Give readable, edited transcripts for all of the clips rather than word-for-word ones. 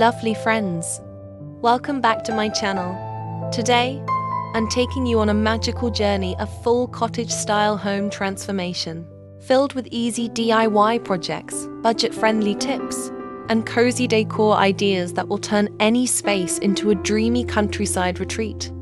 lovely friends. Welcome back to my channel. Today, I'm taking you on a magical journey of full cottage-style home transformation, filled with easy DIY projects, budget-friendly tips, and cozy decor ideas that will turn any space into a dreamy countryside retreat.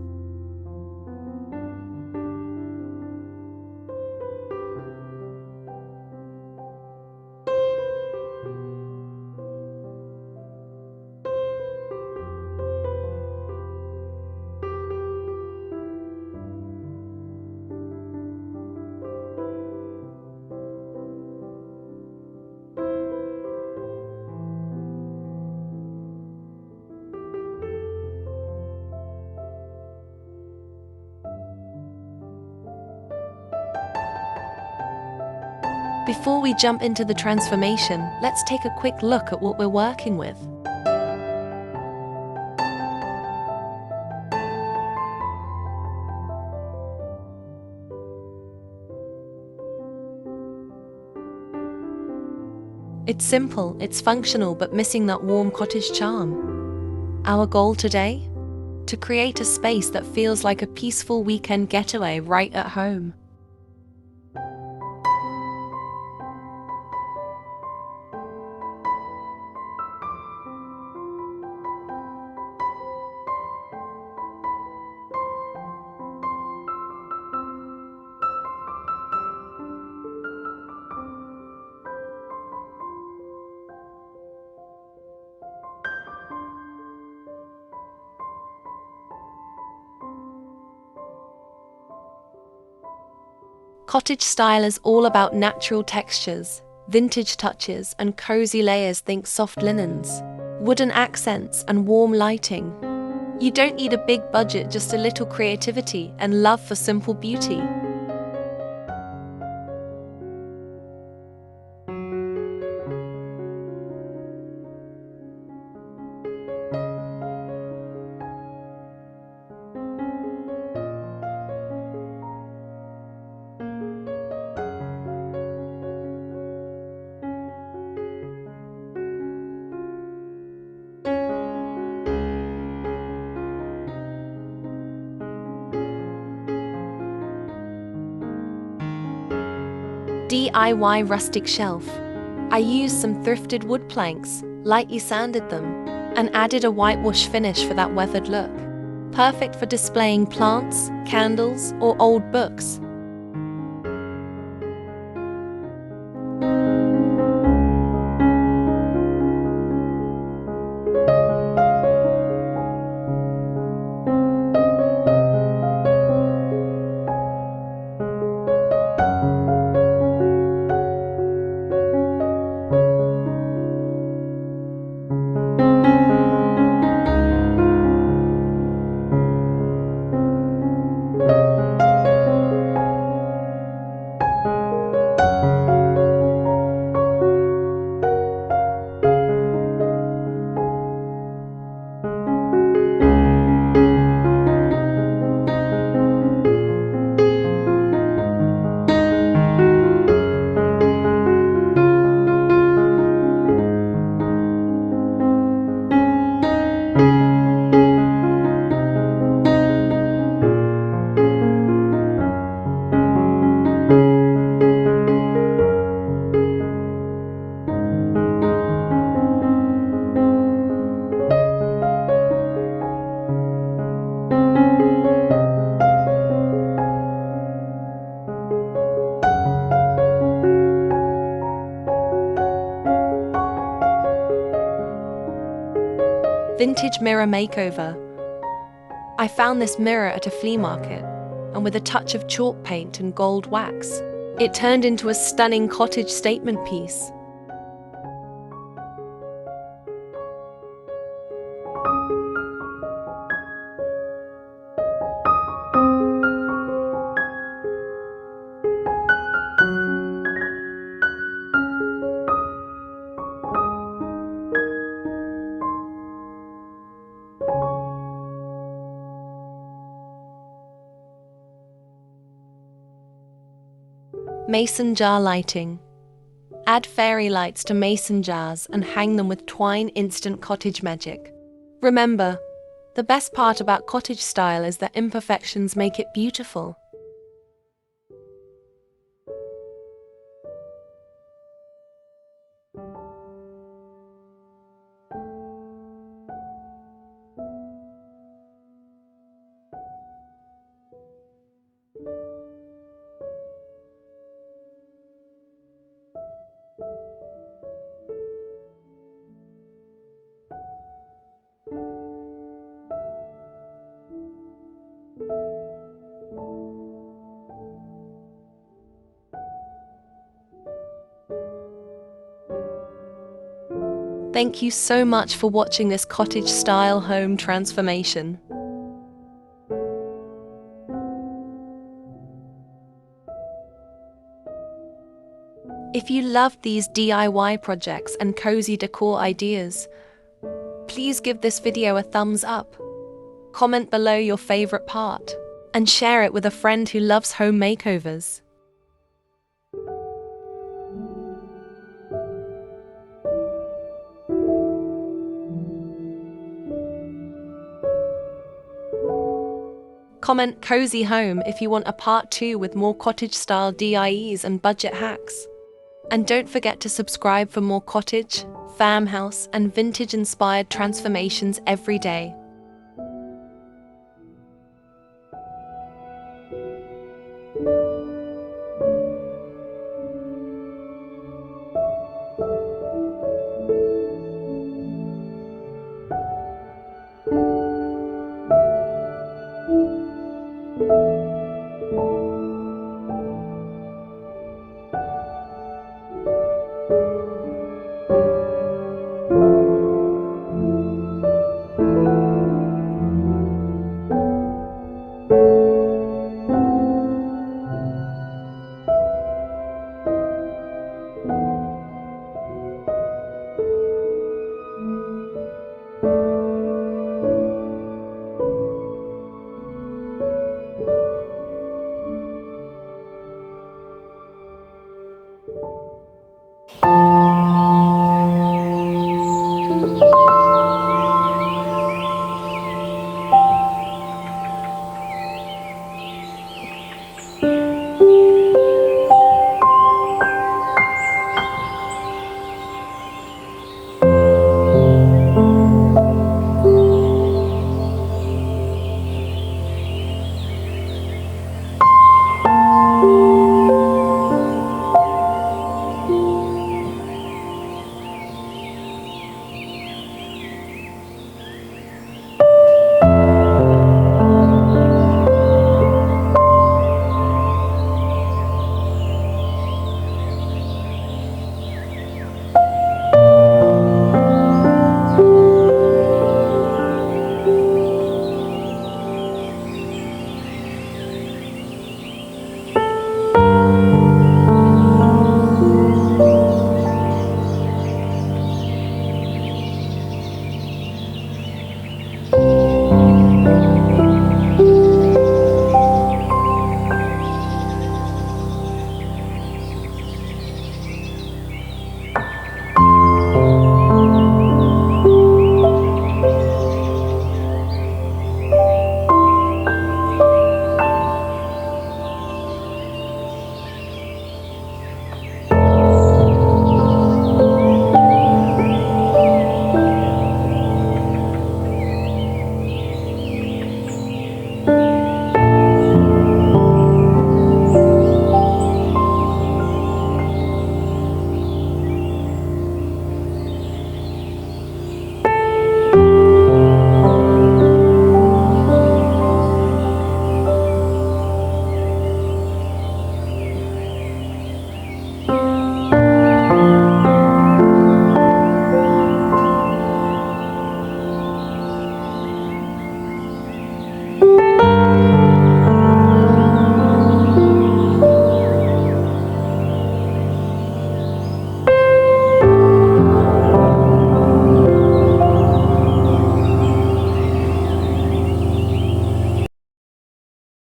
Before we jump into the transformation, let's take a quick look at what we're working with. It's simple, it's functional, but missing that warm cottage charm. Our goal today? To create a space that feels like a peaceful weekend getaway right at home. Cottage style is all about natural textures, vintage touches, and cozy layers. Think soft linens, wooden accents, and warm lighting. You don't need a big budget, just a little creativity and love for simple beauty. DIY rustic shelf. I used some thrifted wood planks, lightly sanded them, and added a whitewash finish for that weathered look. Perfect for displaying plants, candles, or old books. Vintage mirror makeover. I found this mirror at a flea market, and with a touch of chalk paint and gold wax, it turned into a stunning cottage statement piece. Mason jar lighting. Add fairy lights to mason jars and hang them with twine instant cottage magic. Remember, the best part about cottage style is that imperfections make it beautiful. Thank you so much for watching this cottage-style home transformation. If you loved these DIY projects and cozy decor ideas, please give this video a thumbs up, comment below your favorite part, and share it with a friend who loves home makeovers. Comment cozy home if you want a part 2 with more cottage-style DIYs and budget hacks. And don't forget to subscribe for more cottage, farmhouse, and vintage-inspired transformations every day.